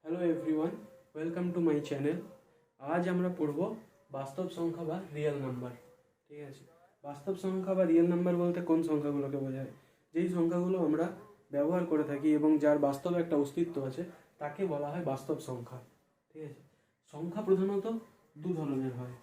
Hello everyone, welcome to my channel. আজ আমরা পড়ব বাস্তব সংখ্যা বা রিয়েল নাম্বার। ঠিক আছে, বাস্তব সংখ্যা বা রিয়েল নাম্বার বলতে কোন সংখ্যাগুলোকে বোঝায়? যেই সংখ্যাগুলো আমরা ব্যবহার করে থাকি এবং যার বাস্তবে একটা অস্তিত্ব আছে তাকে বলা হয় বাস্তব সংখ্যা। ঠিক আছে, সংখ্যা প্রধানত দু ধরনের হয়।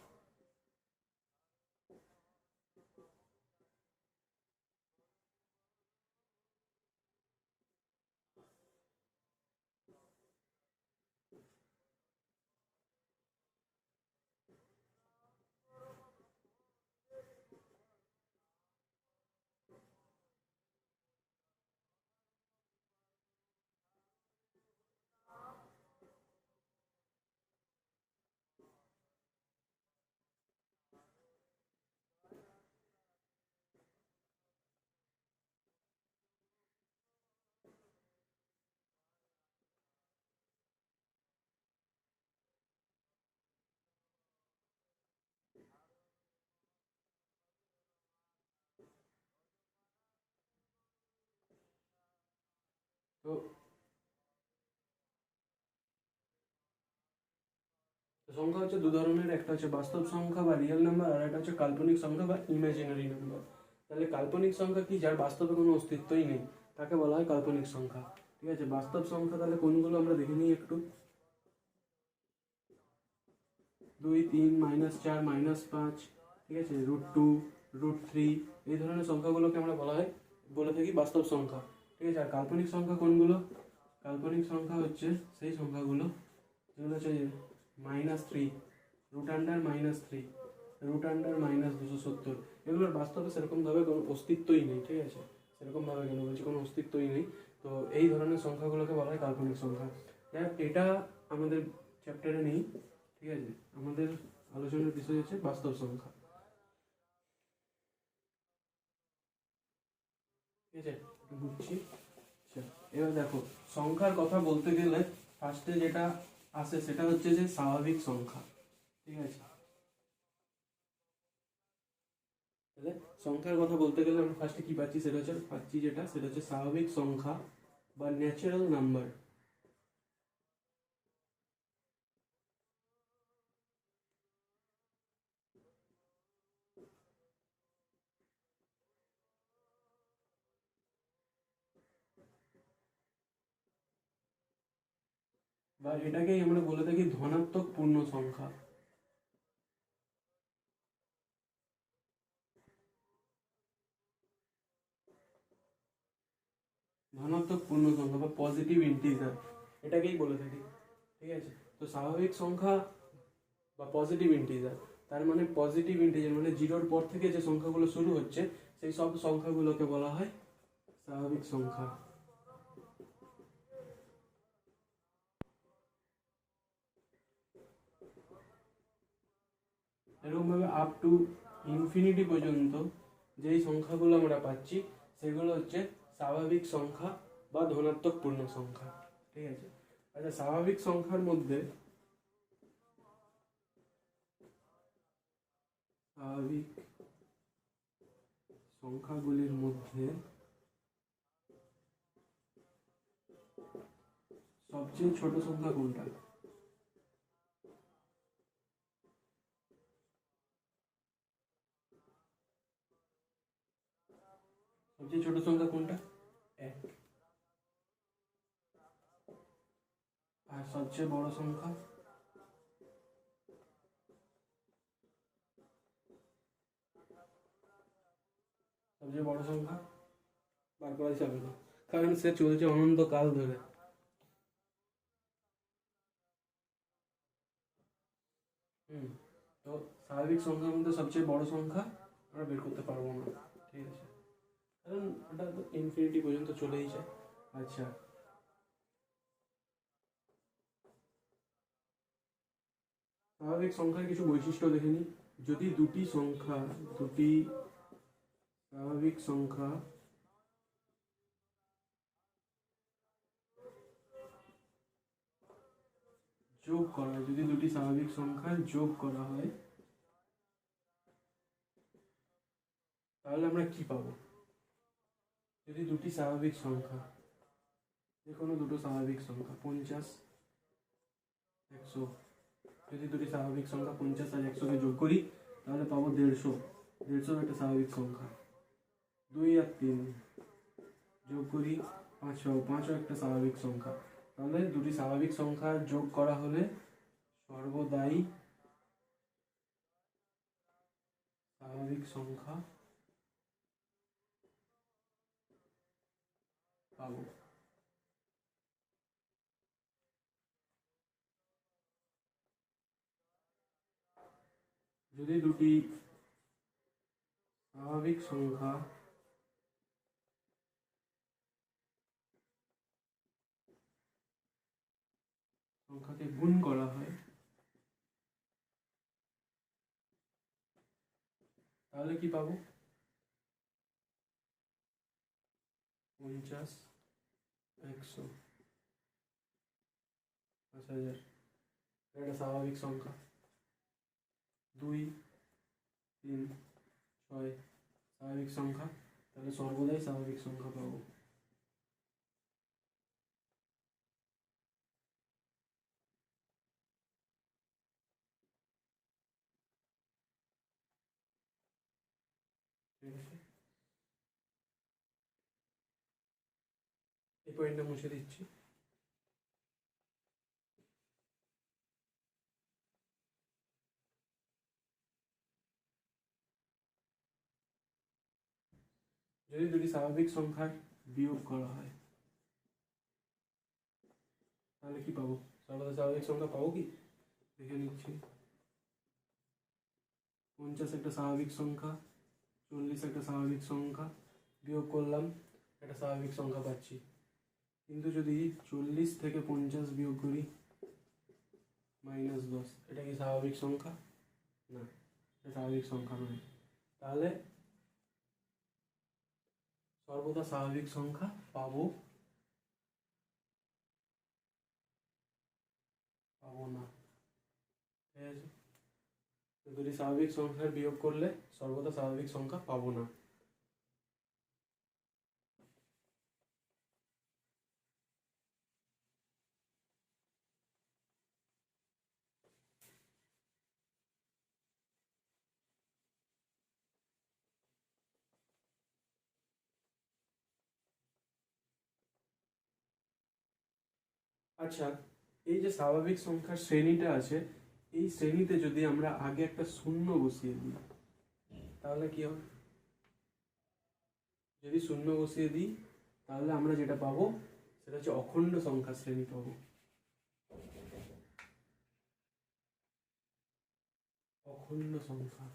তো সংখ্যা হচ্ছে দু ধরনের, একটা হচ্ছে বাস্তব সংখ্যা বা রিয়েল নাম্বার, আর একটা হচ্ছে কাল্পনিক সংখ্যা বা ইমাজিনারি নাম্বার। তাহলে কাল্পনিক সংখ্যা কি? যার বাস্তবে কোনো অস্তিত্বই নেই, তাকে বলা হয় কাল্পনিক সংখ্যা। ঠিক আছে, বাস্তব সংখ্যা তাহলে কোনগুলো আমরা দেখে নিই একটু। 2, 3, -4, -5, ঠিক আছে, √2, √3, এই ধরনের সংখ্যাগুলোকে আমরা বলে থাকি বাস্তব সংখ্যা। ঠিক আছে, আর কাল্পনিক সংখ্যা কোনগুলো? কাল্পনিক সংখ্যা হচ্ছে সেই সংখ্যাগুলো যেগুলো হচ্ছে -3, √3, √270। এগুলোর বাস্তবে সেরকমভাবে কোনো অস্তিত্বই নেই। ঠিক আছে, সেরকমভাবে কেন বলছি, কোনো অস্তিত্বই নেই। তো এই ধরনের সংখ্যাগুলোকে বলা হয় কাল্পনিক সংখ্যা। যাই হোক, এটা আমাদের চ্যাপ্টারে নেই। ঠিক আছে, আমাদের আলোচনার বিষয় হচ্ছে বাস্তব সংখ্যা। ঠিক আছে, বুঝছি। আচ্ছা, এবার দেখো, সংখ্যার কথা বলতে গেলে ফার্স্টে যেটা আসে সেটা হচ্ছে যে স্বাভাবিক সংখ্যা। ঠিক আছে, তাহলে সংখ্যার কথা বলতে গেলে আমরা ফার্স্টে কি পাচ্ছি, সেটা হচ্ছে স্বাভাবিক সংখ্যা বা ন্যাচারাল নাম্বার। বা এটাকেই আমরা বলে থাকি ধনাত্মক পূর্ণ সংখ্যা। ধনাত্মক পূর্ণ সংখ্যা বা পজিটিভ ইন্টিজার, এটাকেই বলে থাকি। ঠিক আছে, তো স্বাভাবিক সংখ্যা বা পজিটিভ ইন্টিজার, তার মানে পজিটিভ ইন্টিজার মানে জিরোর পর থেকে যে সংখ্যাগুলো শুরু হচ্ছে সেই সব সংখ্যাগুলোকে বলা হয় স্বাভাবিক সংখ্যা। এরকমভাবে আপ টু ইনফিনিটি পর্যন্ত যেই সংখ্যাগুলো আমরা পাচ্ছি সেগুলো হচ্ছে স্বাভাবিক সংখ্যা বা ধনাত্মক পূর্ণ সংখ্যা। ঠিক আছে, আচ্ছা, স্বাভাবিক সংখ্যার মধ্যে স্বাভাবিক সংখ্যাগুলির মধ্যে সবচেয়ে ছোট সংখ্যা কোনটা? সবচেয়ে ছোট সংখ্যা কোনটা? 1। আর সবচেয়ে বড় সংখ্যা? সবচেয়ে বড় সংখ্যা বার করা যাবে না, কারণ সে চলছে অনন্তকাল ধরে। হুম, তো স্বাভাবিক সংখ্যার মধ্যে সবচেয়ে বড় সংখ্যা আমরা বের করতে পারবো না। ঠিক আছে, কারণ ওটা তো ইনফিনিটি পর্যন্ত চলেই যায়। আচ্ছা, স্বাভাবিক সংখ্যার কিছু বৈশিষ্ট্য দেখে নিই। যদি দুটি স্বাভাবিক সংখ্যা যোগ করা হয়, যদি দুটি স্বাভাবিক সংখ্যা যোগ করা হয় তাহলে আমরা কি পাবো? যদি দুটি স্বাভাবিক সংখ্যা, যে কোনো দুটো স্বাভাবিক সংখ্যা 50 100। যদি দুটি স্বাভাবিক সংখ্যা 50 আর 100-কে যোগ করি তাহলে পাবো 150। 150 একটা স্বাভাবিক সংখ্যা। 2 আর 3 যোগ করি 500, 5ও একটা স্বাভাবিক সংখ্যা। তাহলে দুটি স্বাভাবিক সংখ্যা যোগ করা হলে সর্বদাই স্বাভাবিক সংখ্যা পাবো। যদি দুটি স্বাভাবিক সংখ্যাকে গুণ করা হয় তাহলে কি পাবো? 50, 100, 5000 এটা স্বাভাবিক সংখ্যা। 2, 3, 6 স্বাভাবিক সংখ্যা। তাহলে সর্বদাই স্বাভাবিক সংখ্যা পাবো। ঠিক আছে, এই পয়েন্টটা মুছে দিচ্ছি। যদি দুটি স্বাভাবিক সংখ্যার বিয়োগ করা হয় তাহলে কি পাবো? সর্বদা স্বাভাবিক সংখ্যা পাবো কি দেখে নিচ্ছি। 50 একটা স্বাভাবিক সংখ্যা, 40 একটা স্বাভাবিক সংখ্যা, বিয়োগ করলাম একটা স্বাভাবিক সংখ্যা পাচ্ছি। কিন্তু যদি 40 থেকে 50 বিয়োগ করি -10, এটা কি স্বাভাবিক সংখ্যা? না, এটা স্বাভাবিক সংখ্যা নয়। তাহলে সর্বদা স্বাভাবিক সংখ্যা পাবো না। ঠিক আছে, দুটি স্বাভাবিক সংখ্যার বিয়োগ করলে সর্বদা স্বাভাবিক সংখ্যা পাবো না। আচ্ছা, এই যে স্বাভাবিক সংখ্যার শ্রেণীটা আছে, এই শ্রেণীতে যদি আমরা আগে একটা শূন্য বসিয়ে দিই তাহলে কি হবে? যদি শূন্য বসিয়ে দিই তাহলে আমরা যেটা পাবো সেটা হচ্ছে অখণ্ড সংখ্যার শ্রেণী পাবো। অখণ্ড সংখ্যা।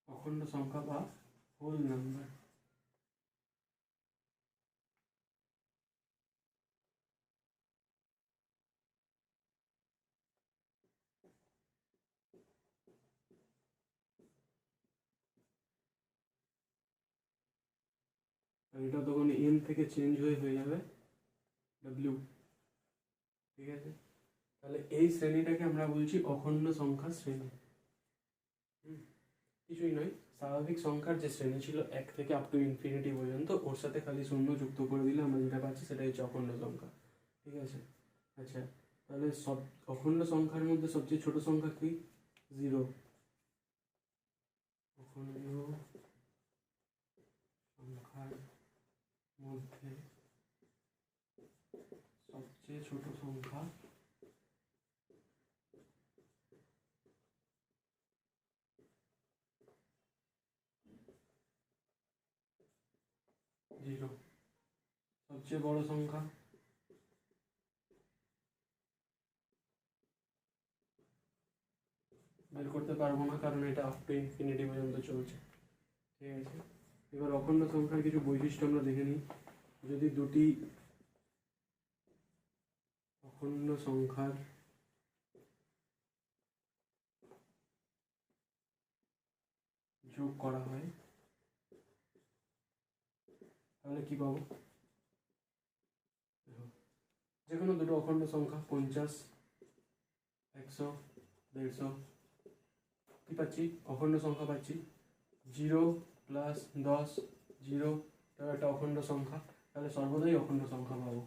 অখণ্ড সংখ্যা বা হোল নাম্বার। এটা তখন এন থেকে চেঞ্জ হয়ে যাবে ডব্লিউ। ঠিক আছে, তাহলে এই শ্রেণীটাকে আমরা বলছি অখণ্ড সংখ্যার শ্রেণী। কিছুই নয়, স্বাভাবিক সংখ্যার যে শ্রেণী ছিল 1 থেকে আপ টু ইনফিনিটি পর্যন্ত, ওর সাথে খালি শূন্য যুক্ত করে দিলে আমরা যেটা পাচ্ছি সেটা হচ্ছে অখণ্ড সংখ্যা। ঠিক আছে, আচ্ছা, তাহলে সব অখণ্ড সংখ্যার মধ্যে সবচেয়ে ছোট সংখ্যা কি? 0। অখণ্ড সংখ্যার মধ্যে সবচেয়ে ছোট সংখ্যা 0। সবচেয়ে বড় সংখ্যা বের করতে পারবো না, কারণ এটা আপ টু ইনফিনিটি পর্যন্ত চলছে। ঠিক আছে, এবার অখণ্ড সংখ্যার কিছু বৈশিষ্ট্য আমরা দেখে নিই। যদি দুটি অখণ্ড সংখ্যার যোগ করা হয় তাহলে কি পাবো? যে কোনো দুটো অখণ্ড সংখ্যা 50, 100, 150 কি পাচ্ছি? অখণ্ড সংখ্যা পাচ্ছি। 0 + 10, 0 তাহলে একটা অখণ্ড সংখ্যা, তাহলে সর্বদাই অখণ্ড সংখ্যা পাবো।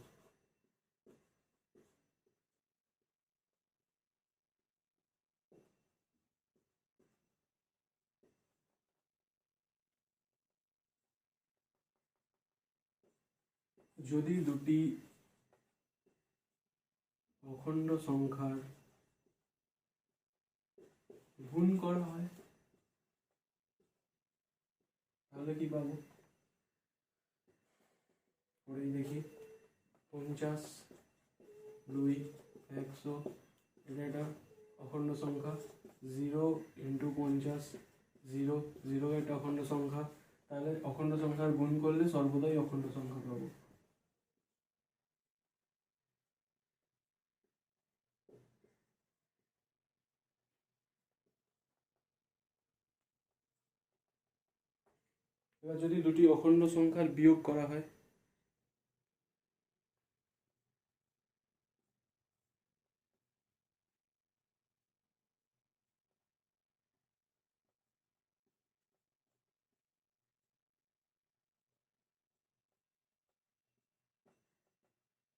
যদি দুটি অখণ্ড সংখ্যার গুণ করা হয় তাহলে কি পাবো? করেই দেখি। 50, 2, 100 এটা একটা অখণ্ড সংখ্যা। 0 × 50, 0, 0 একটা অখণ্ড সংখ্যা, তাহলে অখণ্ড সংখ্যার গুণ করলে সর্বদাই অখণ্ড সংখ্যা পাবো। এবার যদি দুটি অখণ্ড সংখ্যার বিয়োগ করা হয়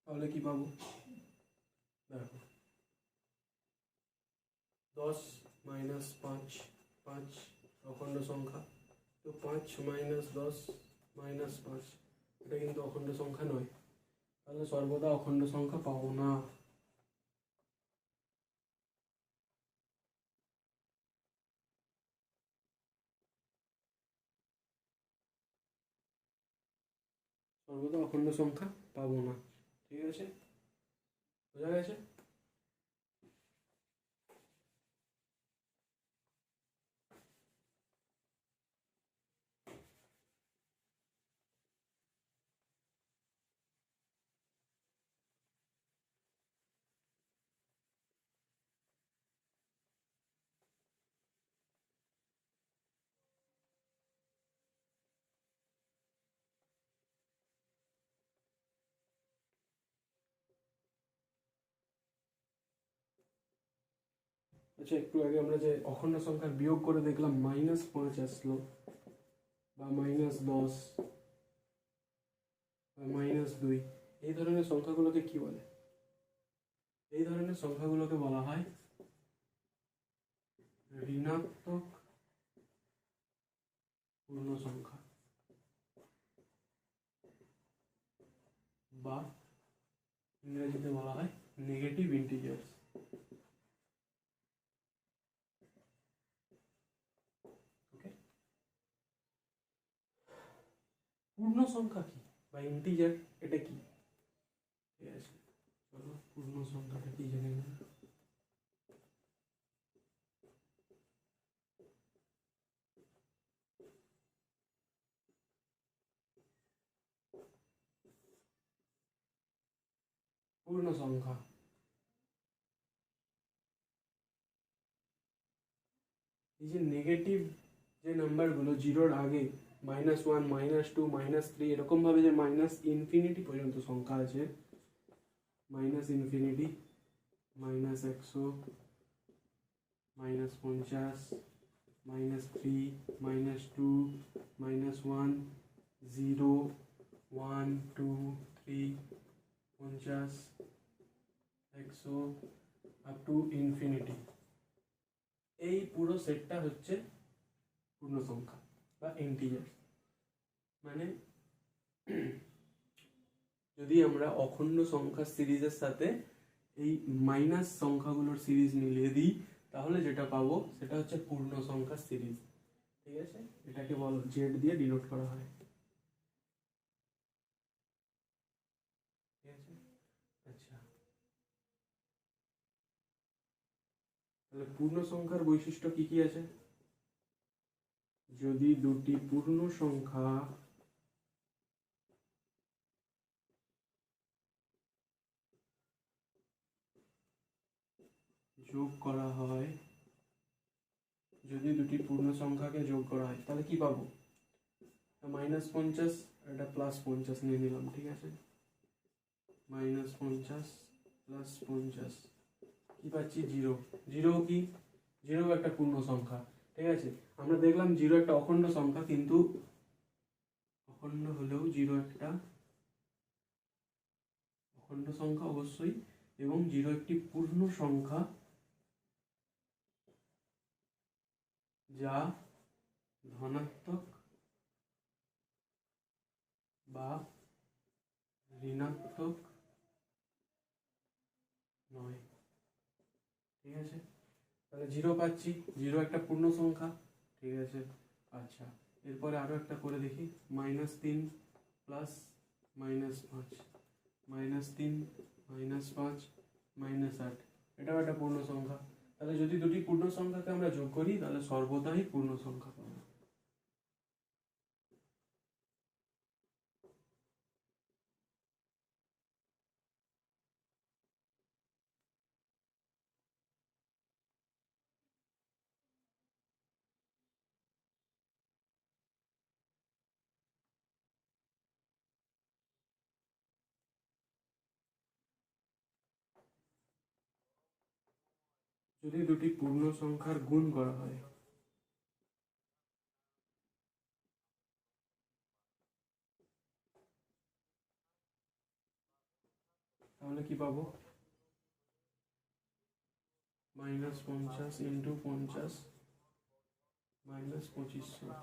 তাহলে কি পাবো? দেখো, 10 - 5, 5 অখণ্ড সংখ্যা, তো 5 - 10 - 5 এটা কিন্তু অখণ্ড সংখ্যা নয়, তাহলে সর্বদা অখণ্ড সংখ্যা পাবো না। সর্বদা অখণ্ড সংখ্যা পাবো না। ঠিক আছে, বোঝা গেছে? আচ্ছা, একটু আগে আমরা যে অখণ্ড সংখ্যার বিয়োগ করে দেখলাম -5 আসলো, বা -10 বা -2, এই ধরনের সংখ্যাগুলোকে কি বলে? এই ধরনের সংখ্যাগুলোকে বলা হয় ঋণাত্মক পূর্ণ সংখ্যা, বা ইংরেজিতে বলা হয় নেগেটিভ ইন্টিজার্স। ওকে, পূর্ণ সংখ্যা কি বা ইন্টিজার এটা কি? ঠিক আছে, চলো পূর্ণ সংখ্যাটা কি জেনে নেব। পূর্ণ সংখ্যা এই যে নেগেটিভ যে নাম্বারগুলো জিরোর আগে -1, -2, -3 এরকম ভাবে যে ∞ পর্যন্ত সংখ্যা আছে, -∞, -100, -50, -3, -2, -1, 0, 1, 2, 3, 50, 100 আপ টু ইনফিনিটি, এই পুরো সেটটা হচ্ছে পূর্ণ সংখ্যা বা ইন্টিজার। মানে যদি আমরা অখণ্ড সংখ্যার সিরিজের সাথে এই মাইনাস সংখ্যাগুলোর সিরিজ মিলিয়ে দিই তাহলে যেটা পাবো সেটা হচ্ছে পূর্ণ সংখ্যার সিরিজ। ঠিক আছে, এটাকে জেড দিয়ে ডিনোট করা হয়। ঠিক আছে, আচ্ছা, তাহলে পূর্ণ সংখ্যার বৈশিষ্ট্য কি কি আছে? যদি দুটি পূর্ণ সংখ্যা যোগ করা হয়, যদি দুটি পূর্ণ সংখ্যাকে যোগ করা হয় তাহলে কি পাবো? -50 এটা +50 নিয়ে নিলাম। ঠিক আছে, মাইনাস 50 প্লাস 50 কি পাচ্ছি? জিরো। জিরো কি? জিরো একটা পূর্ণ সংখ্যা, ঠিক আছে। আমরা দেখলাম জিরো একটা অখণ্ড সংখ্যা, কিন্তু অখণ্ড হলেও জিরো একটা অখণ্ড সংখ্যা অবশ্যই, এবং জিরো একটি পূর্ণ সংখ্যা যা ধনাত্মক বা ঋণাত্মক নয়, ঠিক আছে। তাহলে জিরো পাচ্ছি, জিরো একটা পূর্ণ সংখ্যা, ঠিক আছে। আচ্ছা, এরপরে আরও একটা করে দেখি। -3 প্লাস -5, -3 -5 -8, এটাও একটা পূর্ণ সংখ্যা। তাহলে যদি দুটি পূর্ণ সংখ্যাকে আমরা যোগ করি তাহলে সর্বদাই পূর্ণ সংখ্যা পাবো। যদি দুটি পূর্ণ সংখ্যার গুণ করা হয় তাহলে কি পাবো? -50 ইন্টু 50 -2500,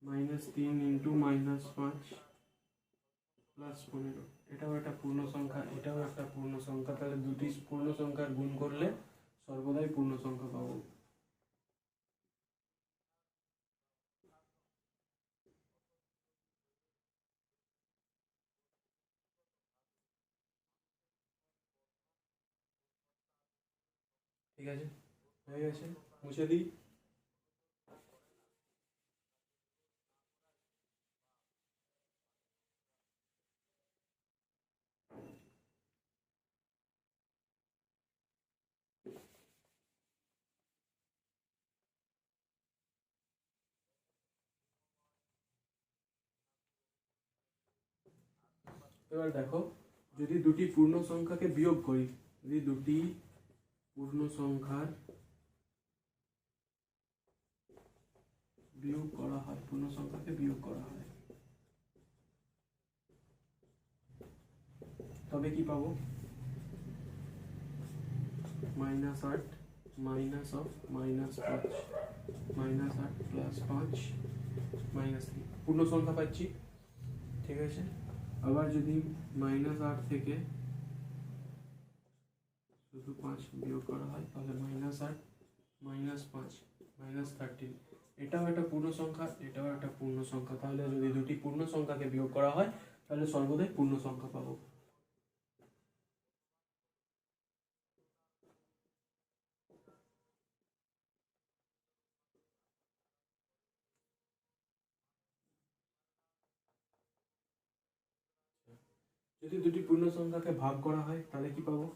-3 ইন্টু -5 প্লাস 15, এটাও একটা পূর্ণ সংখ্যা, এটাও একটা পূর্ণ সংখ্যা। তাহলে দুটি পূর্ণ সংখ্যার গুণ করলে সর্বদাই পূর্ণ সংখ্যা পাবো। ঠিক আছে, হয়ে গেছে, মুছে দিই। এবার দেখো, যদি দুটি পূর্ণ সংখ্যাকে বিয়োগ করি, যদি দুটি পূর্ণ সংখ্যার বিয়োগ করা হয়, পূর্ণ সংখ্যাকে বিয়োগ করা হয়, তবে কি পাবো? -8 মাইনাস অফ -5 -8 প্লাস 5 -3, পূর্ণ সংখ্যা পাচ্ছি, ঠিক আছে। আবার যদি -8 থেকে শুধু 5 বিয়োগ করা হয় তাহলে -8 -5 -13, এটাও একটা পূর্ণ সংখ্যা, এটাও একটা পূর্ণ সংখ্যা। তাহলে যদি দুটি পূর্ণ সংখ্যাকে বিয়োগ করা হয় তাহলে সর্বদাই পূর্ণ সংখ্যা পাবো। যদি দুটি পূর্ণ সংখ্যাকে ভাগ করা হয় তাহলে কি পাবো?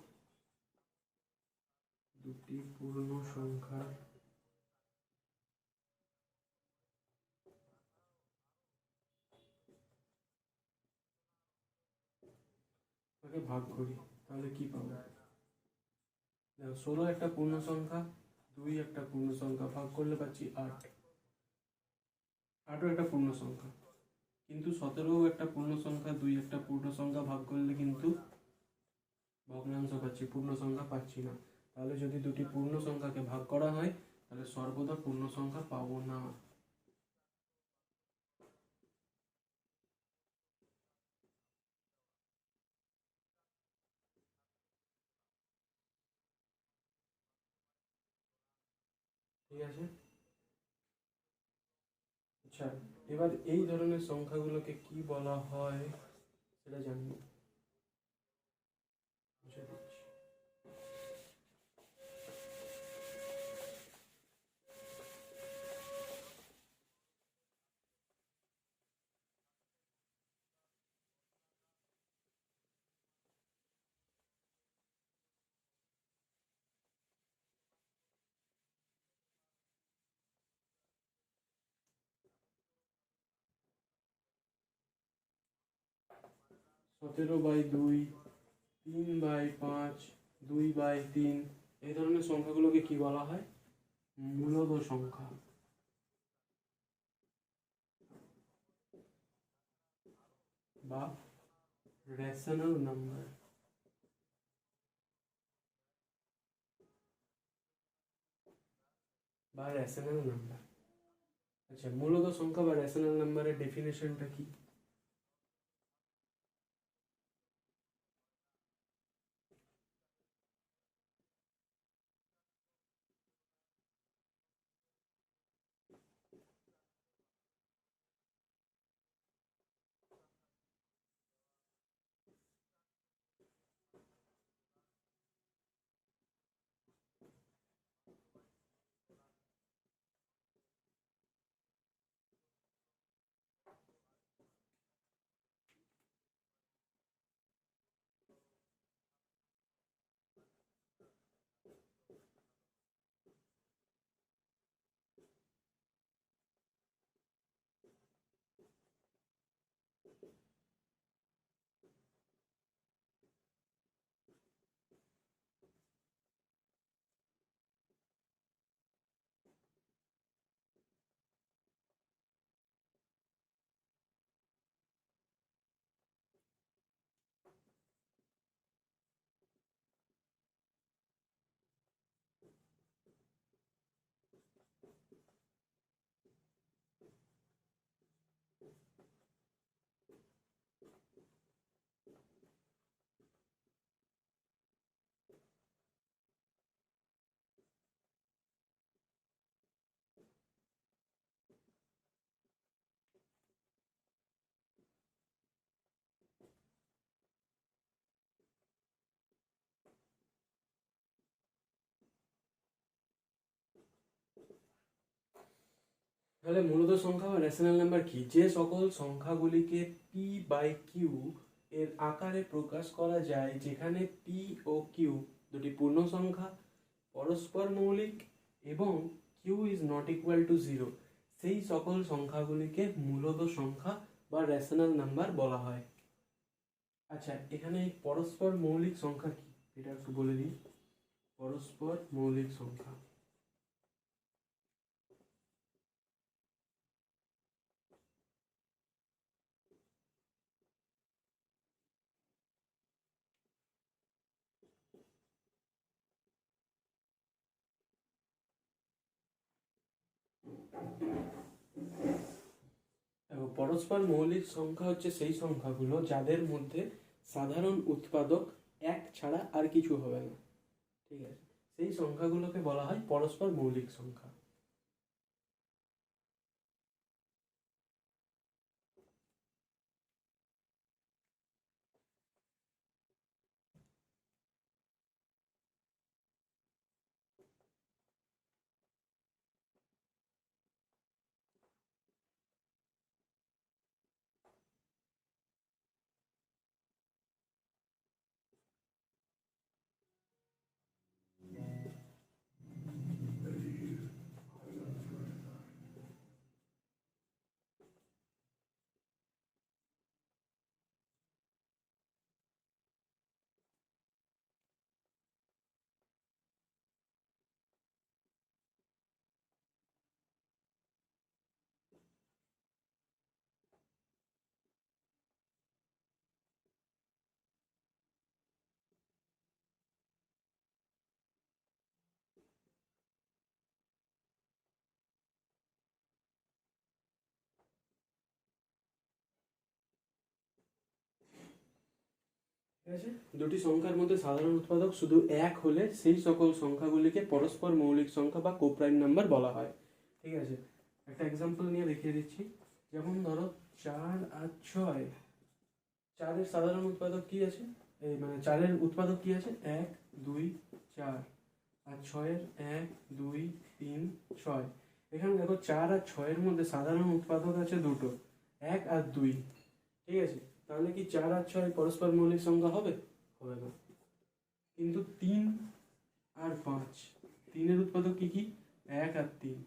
দুটি পূর্ণ সংখ্যার ভাগ করি তাহলে কি পাবো? দেখো, 16 একটা পূর্ণ সংখ্যা, 2 একটা পূর্ণ সংখ্যা, ভাগ করলে পাচ্ছি 8। 8ও একটা পূর্ণ সংখ্যা, কিন্তু 17ও একটা পূর্ণ সংখ্যা, 2 একটা পূর্ণ সংখ্যা, ভাগ করলে কিন্তু ভগ্নাংশ পাচ্ছি, পূর্ণ সংখ্যা পাচ্ছি না। তাহলে যদি দুটি পূর্ণ সংখ্যাকে ভাগ করা হয় তাহলে সর্বদা পূর্ণ সংখ্যা পাবো না। ঠিক আছে। আচ্ছা, এবার এই ধরনের সংখ্যাগুলোকে কি বলা হয় সেটা জানবো, বুঝে দিচ্ছি। 17/2, 3/5, 2/3, এই ধরনের সংখ্যাগুলোকে কি বলা হয়? মূলদ সংখ্যা বা রেশনাল নাম্বার। আচ্ছা, মূলদ সংখ্যা বা রেশনাল নাম্বারের ডেফিনেশনটা কি? তাহলে মূলত সংখ্যা বা রেশনাল নাম্বার কি? যে সকল সংখ্যাগুলিকে পি বাই কিউ এর আকারে প্রকাশ করা যায়, যেখানে পি ও কিউ দুটি পূর্ণ সংখ্যা, পরস্পর মৌলিক এবং q is not equal to 0, সেই সকল সংখ্যাগুলিকে মূলত সংখ্যা বা রেশনাল নাম্বার বলা হয়। আচ্ছা, এখানে পরস্পর মৌলিক সংখ্যা কি এটা একটু বলে দিই। পরস্পর মৌলিক সংখ্যা এবং পরস্পর মৌলিক সংখ্যা হচ্ছে সেই সংখ্যাগুলো যাদের মধ্যে সাধারণ উৎপাদক এক ছাড়া আর কিছু হবে না। ঠিক আছে, সেই সংখ্যাগুলোকে বলা হয় পরস্পর মৌলিক সংখ্যা। ঠিক আছে, দুটি সংখ্যার মধ্যে সাধারণ উৎপাদক শুধু এক হলে সেই সকল সংখ্যাগুলিকে পরস্পর মৌলিক সংখ্যা বা কোপ্রাইম নাম্বার বলা হয়। ঠিক আছে, একটা এক্সাম্পল নিয়ে দেখিয়ে দিচ্ছি। যেমন ধরো 4 আর 6, 4-এর সাধারণ উৎপাদক কি আছে? এই মানে 4-এর উৎপাদক কি আছে? 1, 2, 4। আর 6-এর 1, 2, 3, 6। এখানে দেখো 4 আর 6-এর মধ্যে সাধারণ উৎপাদক আছে দুটো, 1 আর 2। ঠিক আছে, তাহলে কি 4 আর 6 পরস্পর মৌলিক সংখ্যা হবে? হবে না। কিন্তু 3 আর 5, 3-এর উৎপাদক কি কি? 1 আর 3।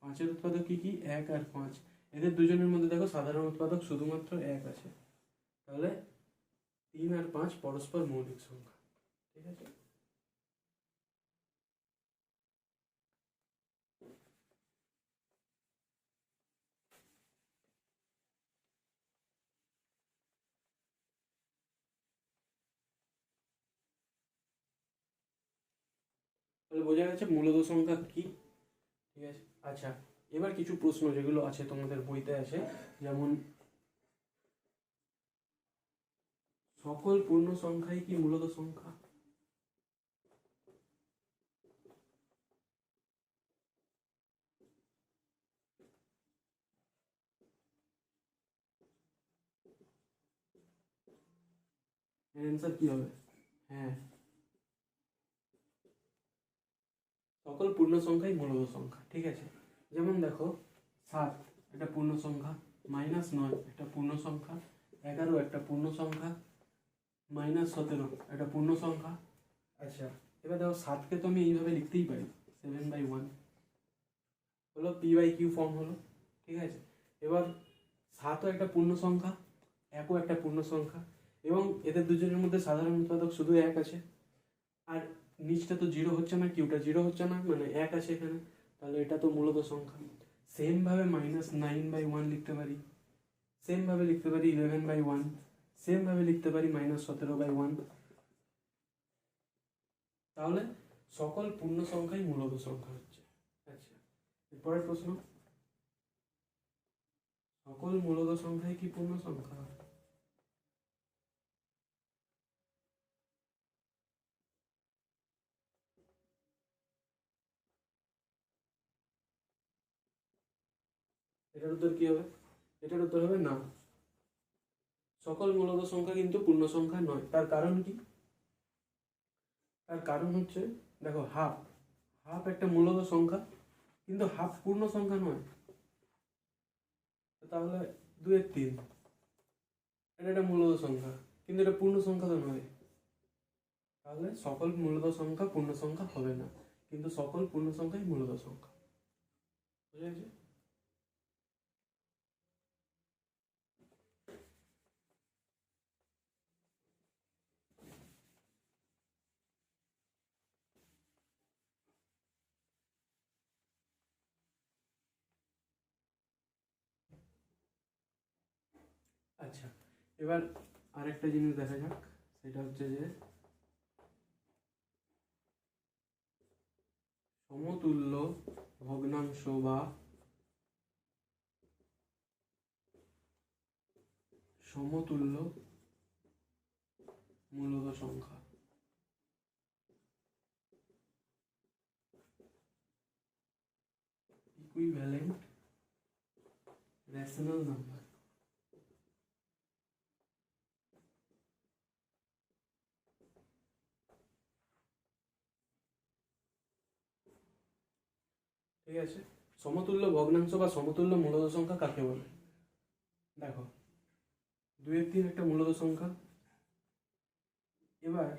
5-এর উৎপাদক কি কি? 1 আর 5। এদের দুজনের মধ্যে দেখো সাধারণ উৎপাদক শুধুমাত্র 1 আছে। তাহলে 3 আর 5 পরস্পর মৌলিক সংখ্যা। ঠিক আছে, তাহলে বোঝা গেছে মূলত সংখ্যা কি। ঠিক আছে, আচ্ছা এবার কিছু প্রশ্ন যেগুলো আছে তোমাদের বইতে আছে, যেমন সকল পূর্ণ সংখ্যাই কি মূলত সংখ্যা? অ্যান্সার কি হবে? হ্যাঁ, সকল পূর্ণ সংখ্যাই মূলত সংখ্যা। ঠিক আছে, যেমন দেখো 7 একটা পূর্ণ সংখ্যা, -9 একটা পূর্ণ সংখ্যা, 11 একটা পূর্ণ সংখ্যা, -17 একটা পূর্ণ সংখ্যা। আচ্ছা এবার দেখো 7কে তো আমি এইভাবে লিখতেই পারি, 7/1 হলো p/q ফর্ম হলো। ঠিক আছে, এবার 7ও একটা পূর্ণ সংখ্যা, 1ও একটা পূর্ণ সংখ্যা, এবং এদের দুজনের মধ্যে সাধারণ উৎপাদক শুধু 1 আছে। আর নিচটা তো 0 হচ্ছে না, কিউটা 0 হচ্ছে না, মানে 1 আছে এখানে, তাহলে এটা তো মূলত সংখ্যা। সেম ভাবে -9/1 লিখতে পারি, সেম ভাবে লিখতে পারি 11/1, সেম ভাবে লিখতে পারি -17/1। তাহলে সকল পূর্ণ সংখ্যাই মূলত সংখ্যা হচ্ছে। আচ্ছা এরপরের প্রশ্ন, সকল মূলত সংখ্যাই কি পূর্ণ সংখ্যা? এটার উত্তর কি হবে? এটার উত্তর হবে না, সকল মূলত সংখ্যা কিন্তু পূর্ণ সংখ্যা নয়। তার কারণ কি? তার কারণ হচ্ছে দেখো হাফ, হাফ একটা মূলত সংখ্যা, কিন্তু হাফ পূর্ণ সংখ্যা নয়। তাহলে 2/3 এটা একটা মূলত সংখ্যা, কিন্তু এটা পূর্ণ সংখ্যা তো নয়। তাহলে সকল মূলত সংখ্যা পূর্ণ সংখ্যা হবে না, কিন্তু সকল পূর্ণ সংখ্যাই মূলত সংখ্যা। বুঝা গেছে? আচ্ছা এবার আরেকটা জিনিস দেখা যাক, সেটা হচ্ছে যে সমতুল্য ভগ্নাংশ বা সমতুল্য মূলত সংখ্যা, ইকুইভ্যালেন্ট রেশনাল নাম্বার। ঠিক আছে, সমতুল্য ভগ্নাংশ বা সমতুল্য মূলত সংখ্যা কাকে বলে? দেখো 2/3 একটা মূলত সংখ্যা। এবার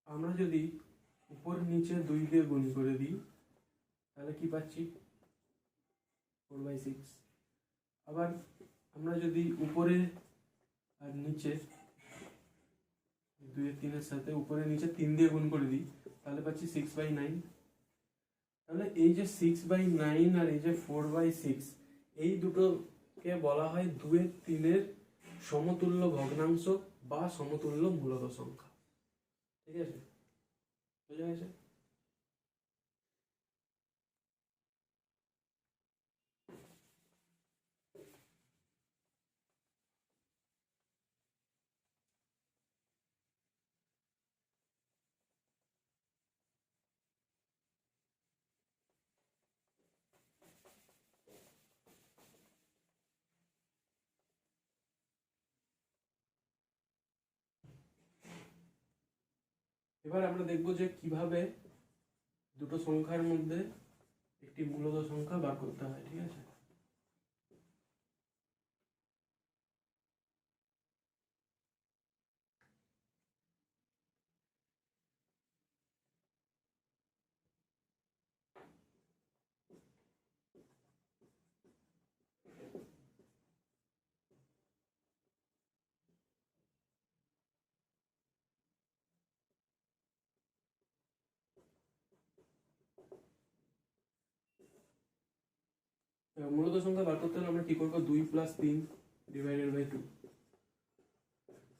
আমরা যদি উপর নিচে 2 দিয়ে গুণ করে দিই, তাহলে কি পাচ্ছি? 4/6। আবার আমরা যদি উপরে আর নিচে 2/3 সাথে উপরে নিচে 3 দিয়ে গুণ করে দিই, তাহলে পাচ্ছি 6/9। তাহলে এই যে 6/9 আর এই যে 4/6, এই দুটোকে বলা হয় 2/3 সমতুল্য ভগ্নাংশ বা সমতুল্য মূলত সংখ্যা। ঠিক আছে, বুঝা গেছে? এবার আমরা দেখব যে কিভাবে দুটো সংখ্যার মধ্যে একটি মূলত সংখ্যা বার করতে হয়। ঠিক আছে, মূলত সংখ্যা বার করতে হলে আমরা কি করবো, 2 + 3 / 2,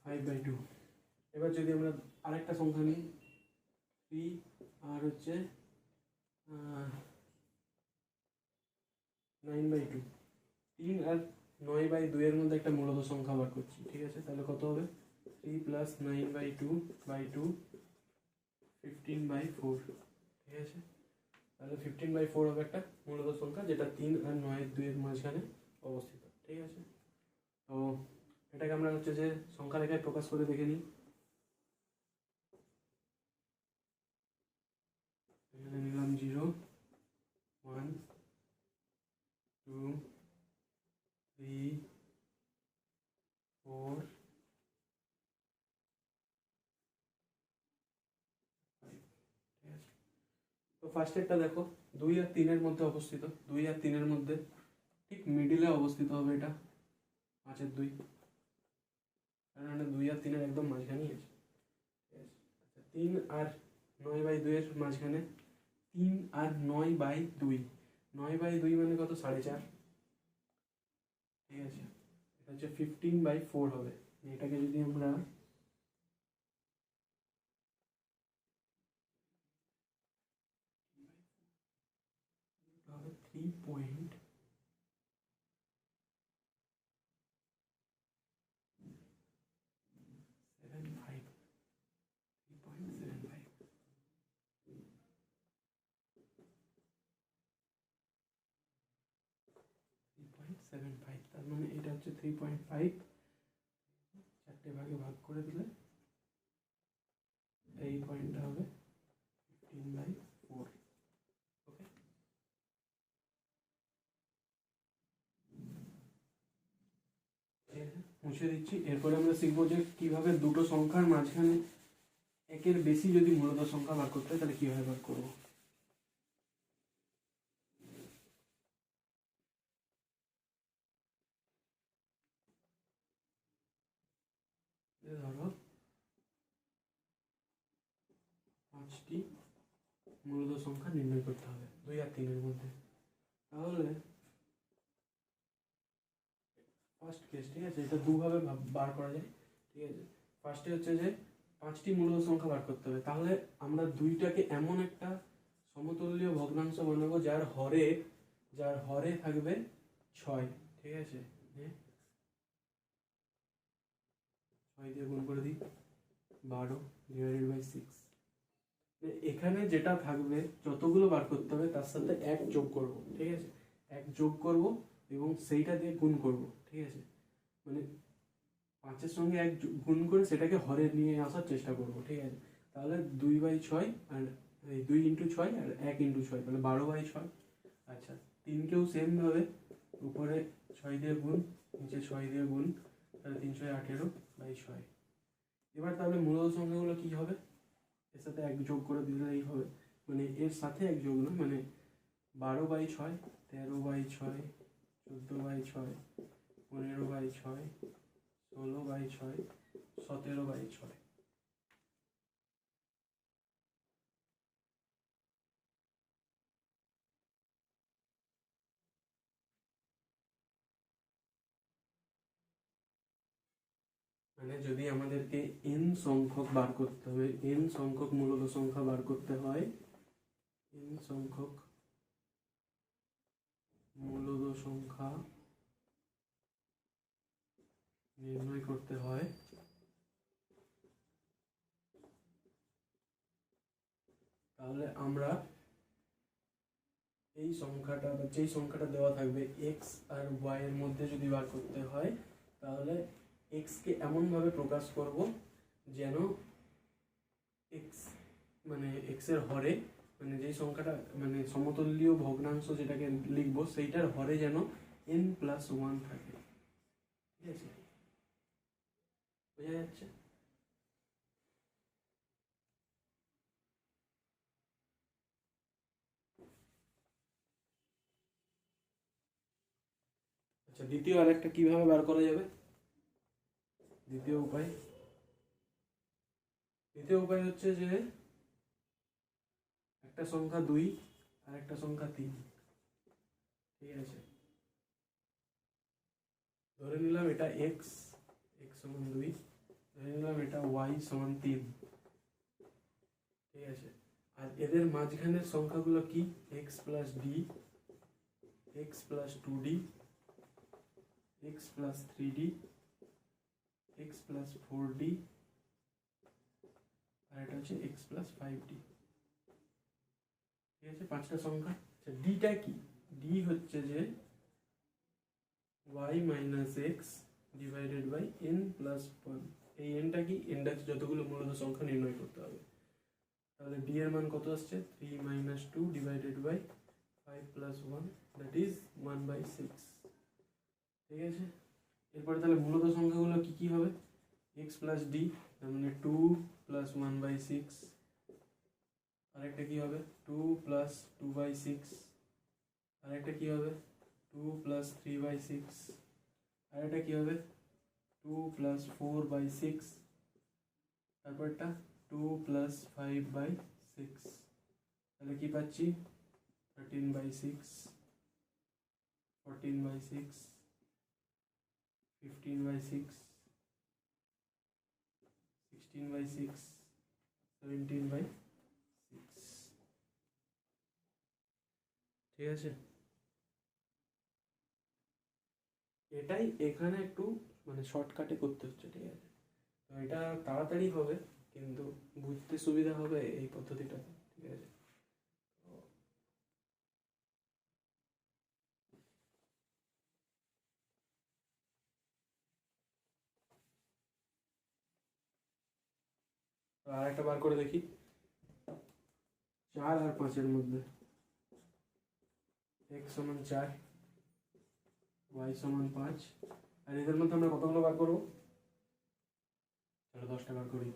5/2। এবার যদি আমরা আরেকটা সংখ্যা নিই, 3 আর হচ্ছে 9/2, 3 আর 9/2 এর মধ্যে একটা মূলত সংখ্যা বার করছি, ঠিক আছে? তাহলে কত হবে, 3 + 9/2/2, 15/4, ঠিক আছে? তাহলে 15/4 হবে একটা মূলত সংখ্যা, যেটা 3 আর 9/2 এর মাঝখানে অবস্থিত, ঠিক আছে? তো এটাকে আমরা হচ্ছে যে সংখ্যা রেখায় প্রকাশ করে দেখে নিই। এখানে নিলাম 0, 1, 2, 3, 4, 5, ঠিক আছে? তো ফার্স্টেরটা দেখো, 2 আর 3 এর মধ্যে অবস্থিত, 2 আর 3 এর মধ্যে ঠিক মিডিলে অবস্থিত হবে এটা, 5 এর 2, কারণ 2 আর 3 এর একদম মাঝখানেই আছে, ঠিক আছে? আচ্ছা, 3 আর 9/2 এর মাঝখানে, 3 আর 9/2, 9/2 মানে কত, 4.5, ঠিক আছে? এটা হচ্ছে 15/4 হবে। এটাকে যদি আমরা 3.75, 3.75, তার মানে এটা হচ্ছে 3.5, 4টে ভাগে ভাগ করে দিলে এই পয়েন্টটা হবে 15/4, ওকে? মুছে দিচ্ছি। এরপরে আমরা শিখবো যে কিভাবে দুটো সংখ্যার মাঝখানে একের বেশি যদি মূলত সংখ্যা বার করতে হয় তাহলে কিভাবে বার করবো। ধরো 5টি মূলত সংখ্যা নির্ণয় করতে হবে 2 আর 3 এর মধ্যে। তাহলে ফার্স্ট কেস, ঠিক আছে, এটা দুভাবে বার করা যায়, ঠিক আছে? ফার্স্টে হচ্ছে যে 5টি মূলত সংখ্যা বার করতে হবে। তাহলে আমরা দুইটাকে এমন একটা সমতুল্য ভগ্নাংশ বানাবো যার হরে থাকবে 6, ঠিক আছে? 6 দিয়ে গুণ করে দিই, 12/6। এখানে যেটা থাকবে, যতগুলো বার করতে হবে তার সাথে 1 যোগ করব, ঠিক আছে? 1 যোগ করব এবং সেইটা দিয়ে গুণ করব, ঠিক আছে? মানে 5-এর সঙ্গে 1 গুণ করে সেটাকে হরে নিয়ে আসার চেষ্টা করব, ঠিক আছে? তাহলে 2/6 আর 2 × 6 আর 1 × 6, তাহলে 12/6। আচ্ছা, 3কেও সেম ভাবে উপরে 6 দিয়ে গুণ, নিচে 6 দিয়ে গুণ, তাহলে 318/6। এবার তাহলে মূলত সংখ্যাগুলো কি হবে, এর সাথে 1 যোগ করে দিলেই হবে, মানে এর সাথে 1 যোগ না, মানে 12/6, 13/6, 14/6, 15/6, 16/6, 17/6। মানে যদি আমাদেরকে n সংখ্যক বার করতে হবে, n সংখ্যক মূলত সংখ্যা বার করতে হয়, n সংখ্যক মূলত সংখ্যা নির্ণয় করতে হয়, তাহলে আমরা এই সংখ্যাটা বা যেই সংখ্যাটা দেওয়া থাকবে x আর y এর মধ্যে যদি বার করতে হয়, তাহলে x কে এমনভাবে প্রকাশ করব যেন x মানে x এর হরে, মানে যেই সংখ্যাটা মানে সমতুল্য ভগ্নাংশ যেটাকে লিখবো সেইটার হরে যেন n+1 থাকে, ঠিক আছে? বোঝা যাচ্ছে? আচ্ছা, দ্বিতীয় আরেকটা কিভাবে বার করা যাবে, দ্বিতীয় উপায় হচ্ছে যে একটা সংখ্যা 2 আর একটা সংখ্যা 3, ঠিক আছে? ধরে নিলাম এটা এক্স সমান 2, ধরে নিলাম এটা ওয়াই সমান 3, ঠিক আছে। আর এদের মাঝখানের সংখ্যাগুলো কি? X plus d, x plus 2d, x plus 3d, x plus 4d, আর এটা হচ্ছে এক্স প্লাস 5d, ঠিক আছে। 5টা সংখ্যা। আচ্ছা ডিটা কি? ডি হচ্ছে যে y minus x divided by n plus 1। এই এনটা কি? এনটা হচ্ছে যতগুলো মূলত সংখ্যা নির্ণয় করতে হবে। তাহলে ডি এর মান কত আসছে? 3 minus 2 divided by 5 plus 1, that is 1/6, ঠিক আছে। এরপরে তাহলে মূলত সংখ্যাগুলো কি কি হবে? এক্স প্লাস ডি, তার মানে 2 প্লাস 1/6, আরেকটা কি হবে? 2 প্লাস 2/6, আরেকটা কি হবে? 2 প্লাস 3/6, আরেকটা কি হবে? 2 প্লাস 4/6, তারপরটা 2 প্লাস 5/6, তাহলে কি পাচ্ছি? 13/6, 14/6, 15/6, 16/6, 17/6, ঠিক আছে। এটাই এখানে একটু মানে শর্টকাটে করতে হচ্ছে, ঠিক আছে। তো এটা তাড়াতাড়ি হবে কিন্তু বুঝতে সুবিধা হবে এই পদ্ধতিটা, ঠিক আছে। তো আর একটা বার করে দেখি। 4 আর 5-এর মধ্যে x সমান 4, y সমান 5, আর এদের মধ্যে আমরা কতগুলো বার করবো? চলো 10টা বার করি,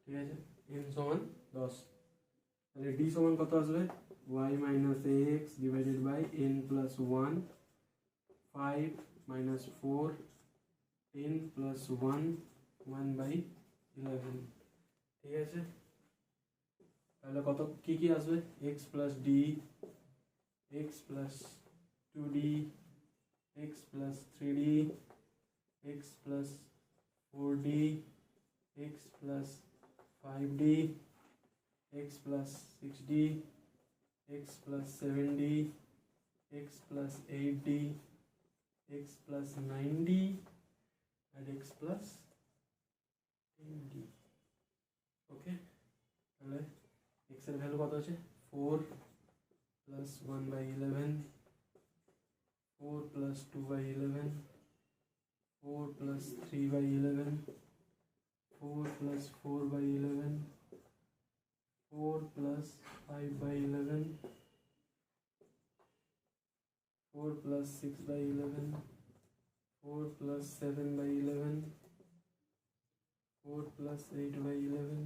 ঠিক আছে। n সমান 10, তাহলে d সমান কত আসবে? y minus x divided by n plus 1, 5 minus 4, n plus 1, 1/11, ঠিক আছে। তাহলে কত কি কি আসবে? X plus d, x plus 2d, x plus 3d, x plus 4d, x plus 5d, x plus 6d, x plus 7d, x plus 8d, x plus 9d, আর x plus 10d, okay. তাহলে এক্স এর value কত আছে? 4 plus 1/11, 4 plus 2/11, 4 plus 3/11, 4 plus 4/11, 4 plus 5/11, 4 plus 6/11, 4 plus 7/11, 4 plus 8/11,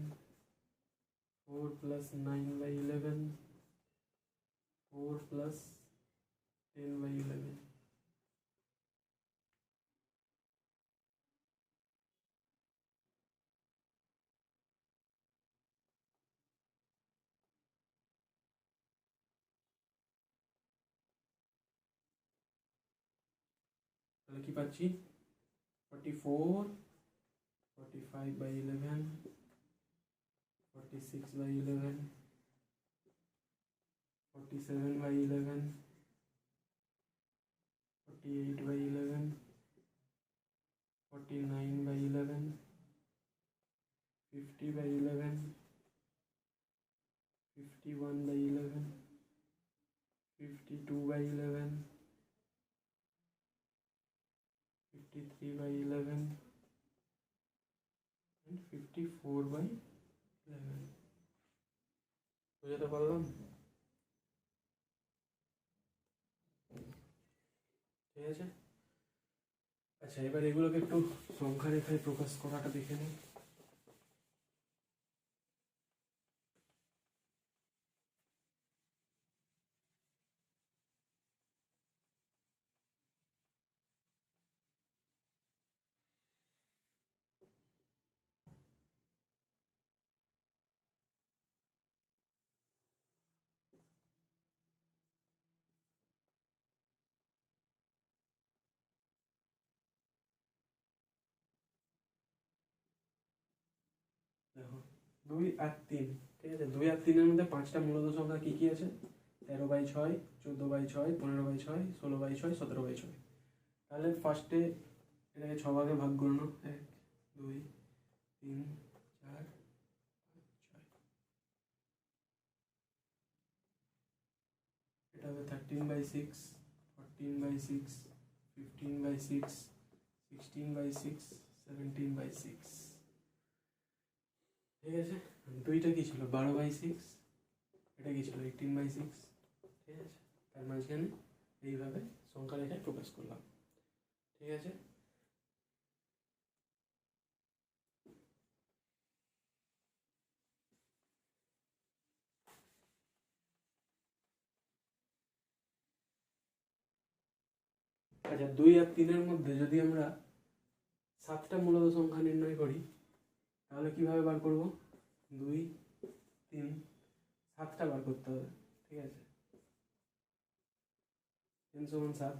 4 plus 9/11, 4 plus 10/11, তাহলে কি পাচ্ছি? 44, 45/11, 46/11, 47/11, 48/11, 49/11, 50/11, 51/11, 52/11, 53/11, and 54/11, বুঝতে পারলাম? ঠিক আছে। আচ্ছা এবার এগুলোকে একটু সংখ্যা রেখায় প্রকাশ করাটা দেখে নিই। দেখো 2 আর 3, ঠিক আছে। 2 আর 3 এর মধ্যে 5টা মূলত সংখ্যা কী কী আছে? 13/6, 14/6, 15/6, 16/6, 17/6। তাহলে ফার্স্টে এটাকে 6 ভাগে ভাগ করে নাও। 1, 2, 3, 4, 5, 6। এটা হবে 13/6, 14/6, 15/6, 16/6, 17/6। ঠিক আছে। দুইটা কি ছিল? 12/6। এটা কি ছিল? 18/6। ঠিক আছে। তার মাঝখানে এইভাবে সংখ্যা রেখায় প্রকাশ করলাম। ঠিক আছে। আচ্ছা, 2 আর 3-এর মধ্যে যদি আমরা 7টা মূলত সংখ্যা নির্ণয় করি তাহলে কিভাবে বার করব? 2, 3, 7টা বার করতে হবে। ঠিক আছে। 3 সমান 7।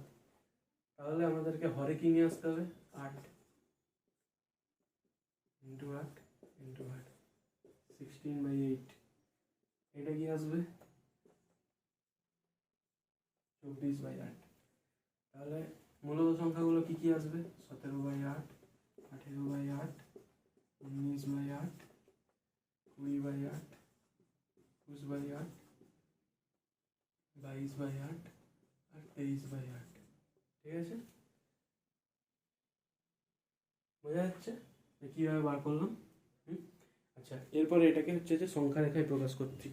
তাহলে আমাদেরকে হরে কি নিয়ে আসতে হবে? 8 ইন্টু 8 ইন্টু 8, 16/8। এটা কি আসবে? 24/8। তাহলে মূলত সংখ্যাগুলো কি কি আসবে? 17/8, 18/8, 19/8, 20/8, 21/8, 22/8 আর 23/8। ঠিক আছে। বোঝা যাচ্ছে যে কীভাবে বার করলাম? আচ্ছা, এরপরে এটাকে হচ্ছে যে সংখ্যা রেখায় প্রকাশ করছি।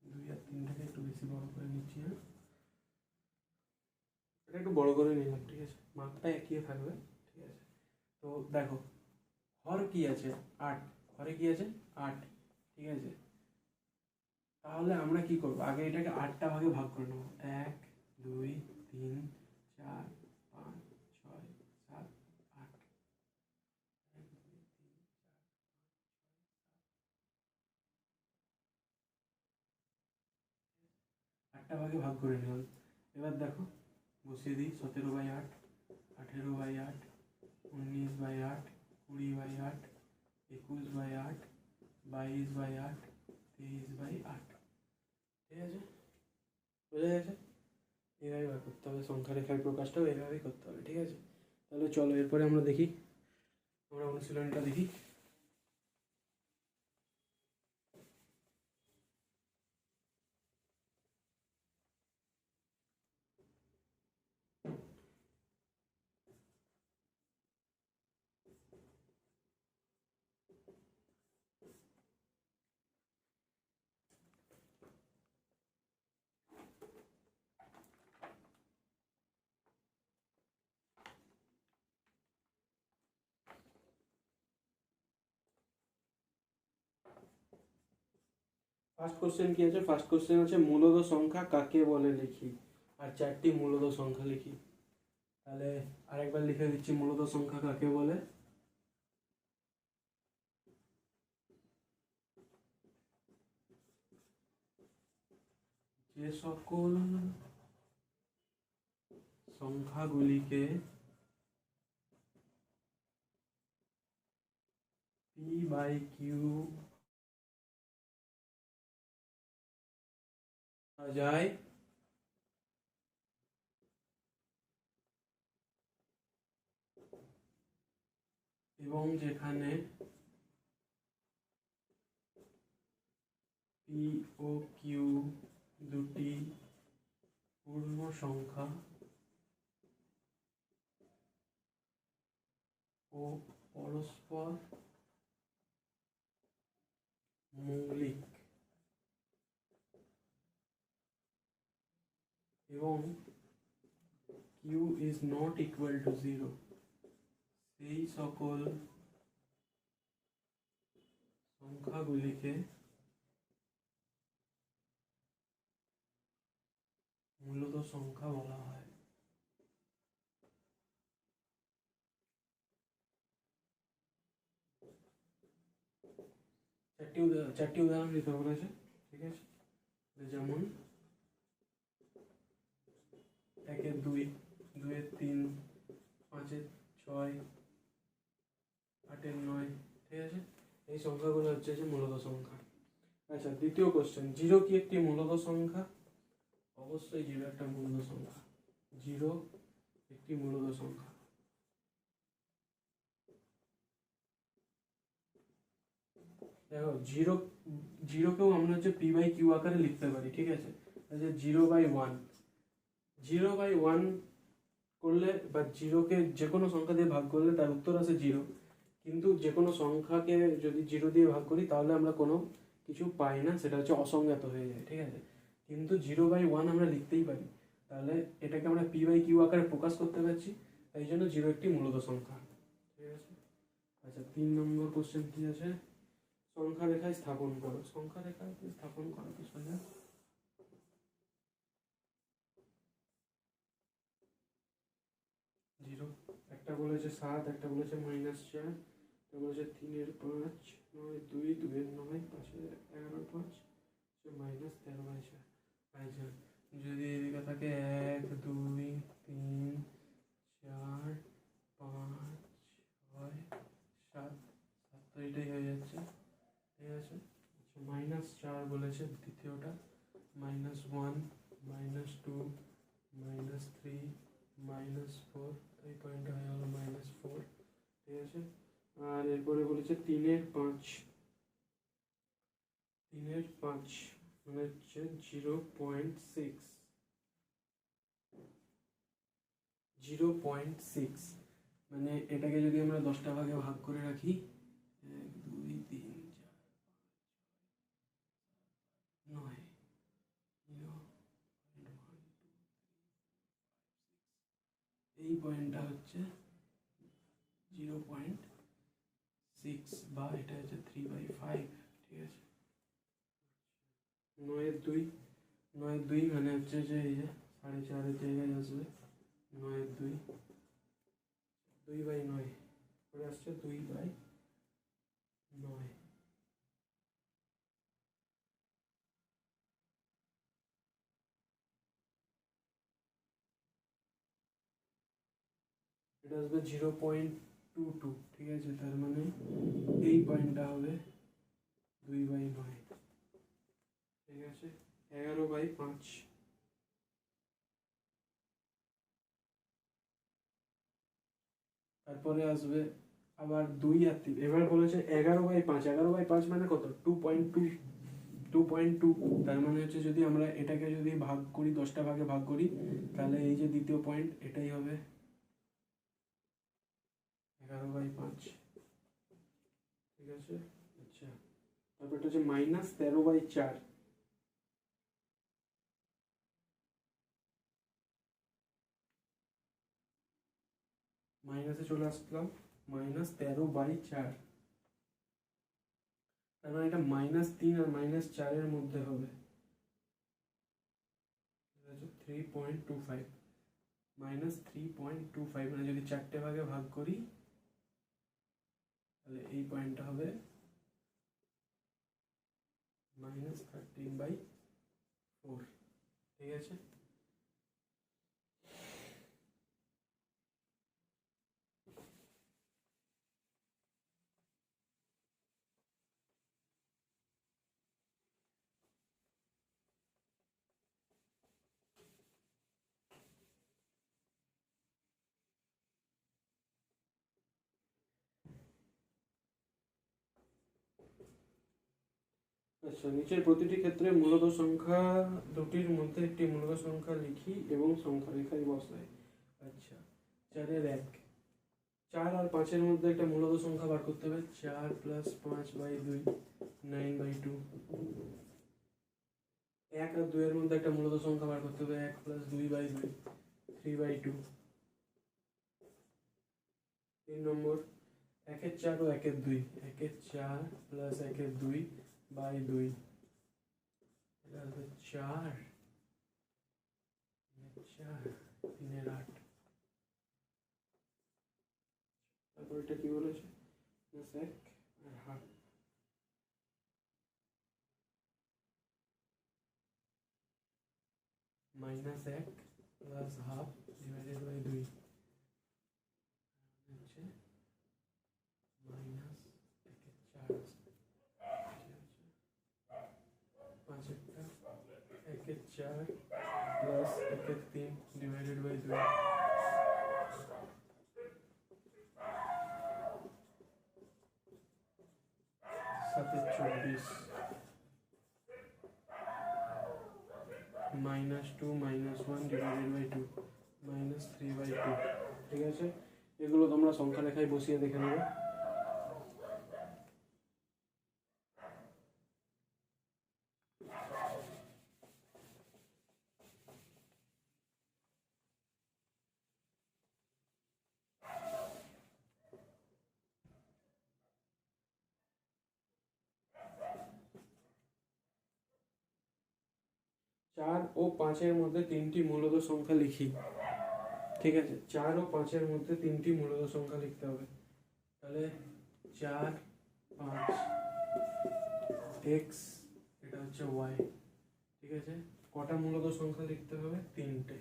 দুই আর তিনটাকে একটু বেশি বড় করে নিচ্ছি। হ্যাঁ, এটা একটু বড় করে নিলাম। ঠিক আছে। মাপটা একই থাকবে। ঠিক আছে। তো দেখো, হর কি আছে? 8। হরে কি আছে? 8। ঠিক আছে। তাহলে আমরা কি করব? আগে এটাকে 8টা ভাগে ভাগ করে নেব। 1, 2, 3, 4, 5, 6, 7, 8। 8টা ভাগে ভাগ করে নিলাম। এবার দেখো, বসিয়ে দিই। 17/8, 18/8, 19/8, 20/8, 21/8, 22/8, 23/8। ঠিক আছে। বোঝা গেছে? এইভাবে বার করতে হবে। সংখ্যা রেখার প্রকাশটাও এইভাবেই করতে হবে। ঠিক আছে। তাহলে চলো এরপরে আমরা দেখি, আমরা অনুশীলনটা দেখি। ফার্স্ট কোশ্চেন কি আছে? ফার্স্ট কোশ্চেন আছে মূলদ সংখ্যা কাকে বলে লিখি। আর 4টি মূলদ সংখ্যা লিখি। তাহলে আরেকবার লিখে দিচ্ছি, মূলদ সংখ্যা কাকে বলে? যে সকল সংখ্যাগুলিকে p/q যায় এবং যেখানে p ও q দুটি পূর্ণ সংখ্যা ও পরস্পর মৌলিক এবং q is not equal to 0, সেই সকল সংখ্যাগুলিকে মূলত সংখ্যা বলা হয়। চারটি উদাহরণ দিতে বলেছে, ঠিক আছে? যেমন 1-এর 2, 2-এর 3, 5-এর 6, 8-এর 9, ঠিক আছে? এই সংখ্যাগুলো হচ্ছে যে মূলত সংখ্যা। আচ্ছা, দ্বিতীয় কোশ্চেন, 0 কি একটি মূলত সংখ্যা? অবশ্যই 0 একটা মূলত সংখ্যা। 0 একটি মূলত সংখ্যা। দেখো, জিরোকেও আমরা হচ্ছে p/q আকারে লিখতে পারি, ঠিক আছে? 0/1, 0/1 করলে বা 0কে যে কোনো সংখ্যা দিয়ে ভাগ করলে তার উত্তর আসে 0। কিন্তু যে কোনো সংখ্যাকে যদি 0 দিয়ে ভাগ করি তাহলে আমরা কোনো কিছু পাই না, সেটা হচ্ছে অসংজ্ঞাত হয়ে যায়, ঠিক আছে? কিন্তু 0/1 আমরা লিখতেই পারি, তাহলে এটাকে আমরা p/q আকারে প্রকাশ করতে পারছি, তাই জন্য 0 একটি মূলত সংখ্যা, ঠিক আছে? আচ্ছা, 3 নম্বর কোশ্চেন কি আছে? সংখ্যা রেখায় স্থাপন করো। সংখ্যা রেখায় স্থাপন করা তো সোজা। 0, একটা বলেছে 7, একটা বলেছে -4, একটা বলেছে 3-এর 5, 9, 2, 2-এর 9, 5-এর 11, 5, -13/4। আচ্ছা, যদি এদিকে থাকে 1, 2, 3, 4, 5, 6, 7, 7 তো এটাই হয়ে যাচ্ছে, ঠিক আছে? আচ্ছা, -4 বলেছে দ্বিতীয়টা, -1, -2, -3, -4, এই পয়েন্টটা হয়ে গেল -4, ঠিক আছে? আর এরপরে বলেছে 3-এর 5, 3-এর 5 মানে হচ্ছে 0.6, 0.6 মানে এটাকে যদি আমরা 10টা ভাগে ভাগ করে রাখি, 1, 2, 3, 4, 9, 0.1, এই পয়েন্টটা হচ্ছে 0.6 বা এটা হচ্ছে 3/5, ঠিক আছে? 9-এর 2, 9-এর 2 মানে হচ্ছে যে এই যে 4.5-এর জায়গায় আসবে 9-এর 2, 2/9 করে আসছে 2/9। এটা আসবে 0.22, ঠিক আছে? তার মানে এই পয়েন্টটা হবে 2/9, ঠিক আছে? 11/5। তারপরে আসবে আবার 2 আর 3। এবার বলেছে 11/5, 11/5 মানে কত? 2.2, 2.2। তার মানে হচ্ছে যদি আমরা এটাকে যদি ভাগ করি, 10টা ভাগে ভাগ করি, তাহলে এই যে দ্বিতীয় পয়েন্ট এটাই হবে 11/5, ঠিক আছে? আচ্ছা, তারপর এটা হচ্ছে -13/4, মাইনাসে চলে আসলাম, -13/4, তার মানে এটা -3 আর -4-এর মধ্যে হবে, 3.25, -3.25 মানে যদি 4টে ভাগে ভাগ করি তাহলে এই পয়েন্টটা হবে -13/4, ঠিক আছে? আচ্ছা, নিচের প্রতিটি ক্ষেত্রে মূলত সংখ্যা দুটির মধ্যে একটি মূলত সংখ্যা লিখি এবং সংখ্যা রেখায় বসাই। আচ্ছা, 4-এর 1, 4 আর 5-এর মধ্যে একটা মূলত সংখ্যা বার করতে হবে। 4 + 5/2, 9/2। 1 আর 2-এর মধ্যে একটা মূলত সংখ্যা বার করতে হবে। 1 + 2/2, 3/2। 3 নম্বর, 1-এর 4 ও 1-এর 2, 1-এর 4 + 1-এর 2/2, এটা হবে 4, 3-এর 8। তারপর এটা কি বলেছে? 1 আর half. Minus 1 plus half divided by 2 হচ্ছে minus 1/4 5/1 1/4 plus 1/3 divided by 2 7/24 -2 -1 divided by 2 -3/2। ঠিক আছে, এগুলো তোমরা সংখ্যা রেখায় বসিয়ে দেখে নেবে। চার ও পাঁচের মধ্যে তিনটি মূলদ সংখ্যা লিখি। ঠিক আছে, 4 ও 5-এর মধ্যে তিনটি মূলদ সংখ্যা লিখতে হবে। তাহলে 4 5 x, এটা হচ্ছে y। ঠিক আছে, কটা মূলদ সংখ্যা লিখতে হবে? 3টে।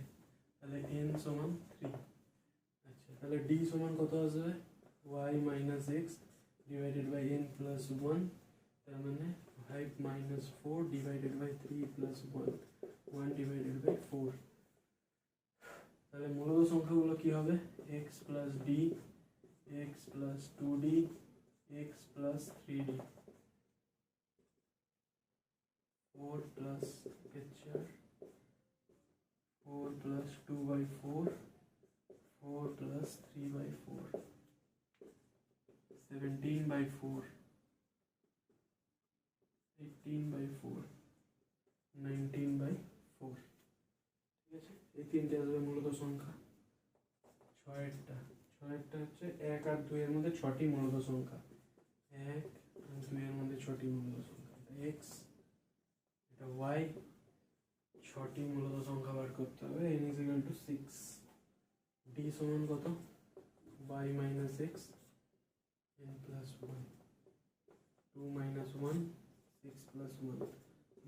তাহলে n সমান 3। আচ্ছা, তাহলে d সমান কত আসবে? y minus x divided by n plus 1, তার মানে 5 minus 4 divided by 3 plus 1 divided by 4। তাহলে মূলদ সংখ্যাগুলো কি হবে? x plus d, x plus 2d, x plus 3d, 4 plus 4, 4 plus 2/4, 4 plus 3/4, 17/4, 18/4, 19/4। ঠিক আছে, এই তিনটে আসবে মূলত সংখ্যা। ছয়েরটা হচ্ছে 1 আর 2 এর মধ্যে 6টি মূলত সংখ্যা। 1 আর 2 এর মধ্যে 6টি মূলত সংখ্যা। x, এটা y, 6টি মূলত সংখ্যা বার করতে হবে। n = 6। d সমান কত? y minus x n plus 1, 2 minus 1 6 plus 1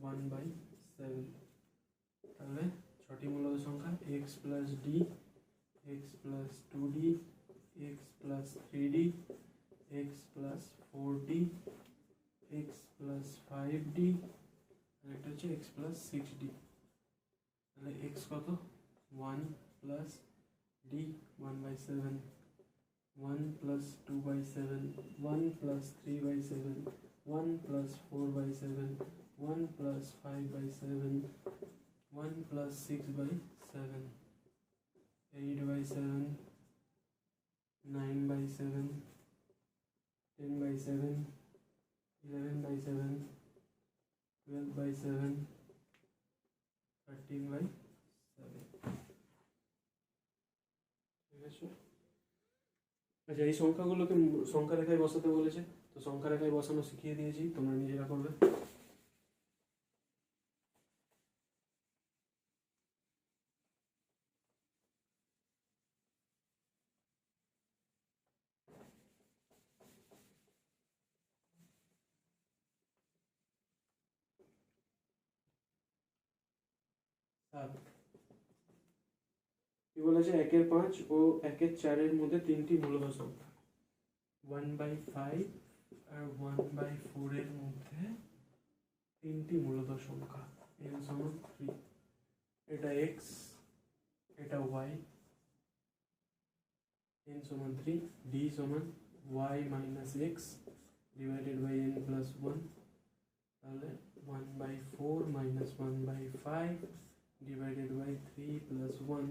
1/7। তাহলে 6টি মূলদ সংখ্যা x plus d, x plus 2d, x plus 3d, x plus 4d, x plus 5d, আর একটা হচ্ছে x প্লাস 6d। তাহলে x কত? 1 plus d 1/7, 1 plus 2/7, 1 plus 3/7, 1 plus 4/7, 1 plus 5/7, 1 plus 6/7, 8/7, 9/7, 10/7, 11/7, 12/7, 13/7। ঠিক আছে, আচ্ছা, এই সংখ্যাগুলোকে সংখ্যা রেখায় বসাতে বলেছে, তো সংখ্যা রেখায় বসানো শিখিয়ে দিয়েছি, তোমরা নিজেরা করবে। কি বলেছে? 1/5 ও 1/4 মধ্যে তিনটি মূলদ সংখ্যা। 1/5 আর 1/4 এর মধ্যে তিনটি মূলদ সংখ্যা। n সমান 3, এটা x, এটা y, n সমান 3, d সমান y minus x divided by n plus 1। তাহলে 1/4 মাইনাস 1/5 ডিভাইডেড বাই 3 প্লাস 1।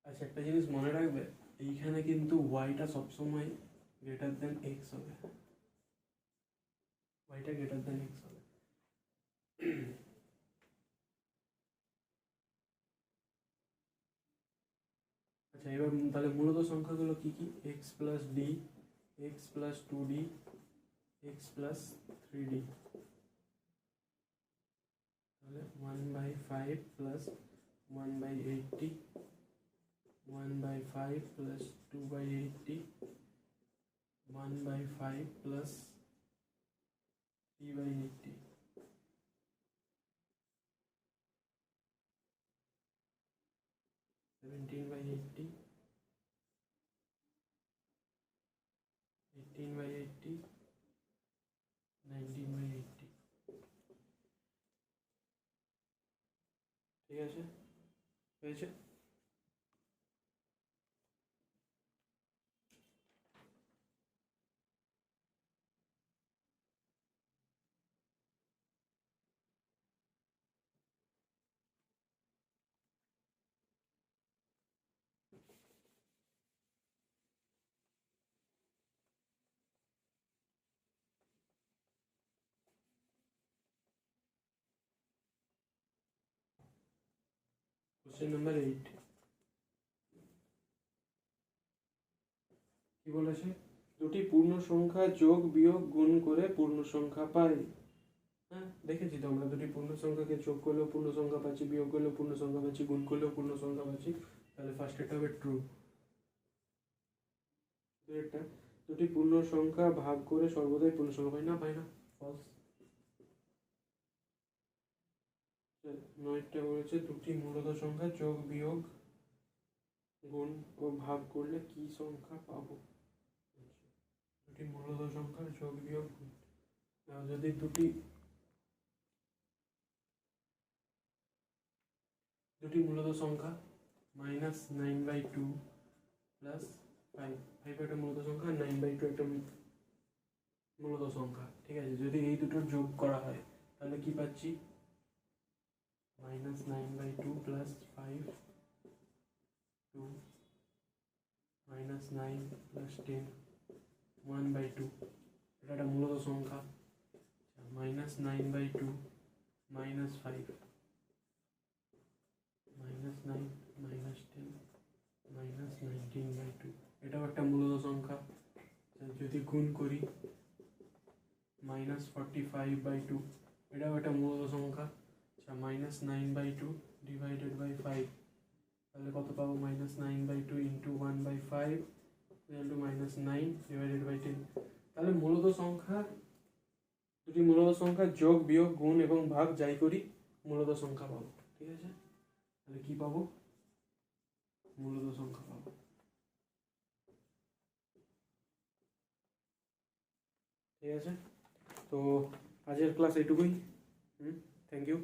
আচ্ছা, একটা জিনিস মনে রাখবে, এইখানে কিন্তু ওয়াইটা সবসময় গ্রেটার দেন এক্স হবে। ওয়াইটা গ্রেটার দেন এক্স হবে। আচ্ছা, এবার তাহলে মূলত সংখ্যাগুলো কি কি? X plus d, x plus 2d, x plus 3d। তাহলে 1/5 প্লাস 1/80, 1/5 plus 2/80, 1/5 plus 3/80, 17/80, 18/80, 19/80। ঠিক আছে, হয়েছে? কোশ্চেন নাম্বার 8 কি বলেছে? দুটি পূর্ণ সংখ্যা যোগ বিয়োগ গুণ করে পূর্ণ সংখ্যা পাই। হ্যাঁ, দেখেছি তো আমরা দুটি পূর্ণ সংখ্যাকে যোগ করলেও পূর্ণ সংখ্যা পাচ্ছি, বিয়োগ করলেও পূর্ণ সংখ্যা পাচ্ছি, গুণ করলেও পূর্ণ সংখ্যা পাচ্ছি। তাহলে ফার্স্ট এটা হবে ট্রু। একটা দুটি পূর্ণ সংখ্যা ভাগ করে সর্বদাই পূর্ণ সংখ্যা পাই না, পাই না, ফলস। নয়টা বলেছে দুটি মূলত সংখ্যা যোগ বিয়োগ গুণ ও ভাগ করলে কি সংখ্যা পাবো? দুটি মূলত সংখ্যার যোগ বিয়োগ গুণ। যদি দুটি মূলত সংখ্যা -9/2 প্লাস 5, 5 একটা মূলত সংখ্যা, 9/2 একটা মূলত সংখ্যা, ঠিক আছে? যদি এই দুটোর যোগ করা হয় তাহলে কি পাচ্ছি? -9/2 প্লাস 5, 2, -9 প্লাস 10, 1/2। এটা একটা মূলত সংখ্যা। -9/2 -5, -9 -10 -19/2, এটাও একটা মূলত সংখ্যা। যদি গুণ করি -45/2, এটাও একটা মূলত সংখ্যা। আচ্ছা, -9/2 ডিভাইডেড বাই 5, তাহলে কত পাবো? -9/2 ইন্টু 1/5 ইন্টু -9 ডিভাইডেড বাই 10। তাহলে মূলত সংখ্যা, দুটি মূলত সংখ্যা যোগ বিয়োগ গুণ এবং ভাগ যাই করি মূলত সংখ্যা পাবো, ঠিক আছে? তাহলে কি পাবো? মূলত সংখ্যা পাবো। ঠিক আছে, তো আজকের ক্লাস এইটুকুই। Thank you.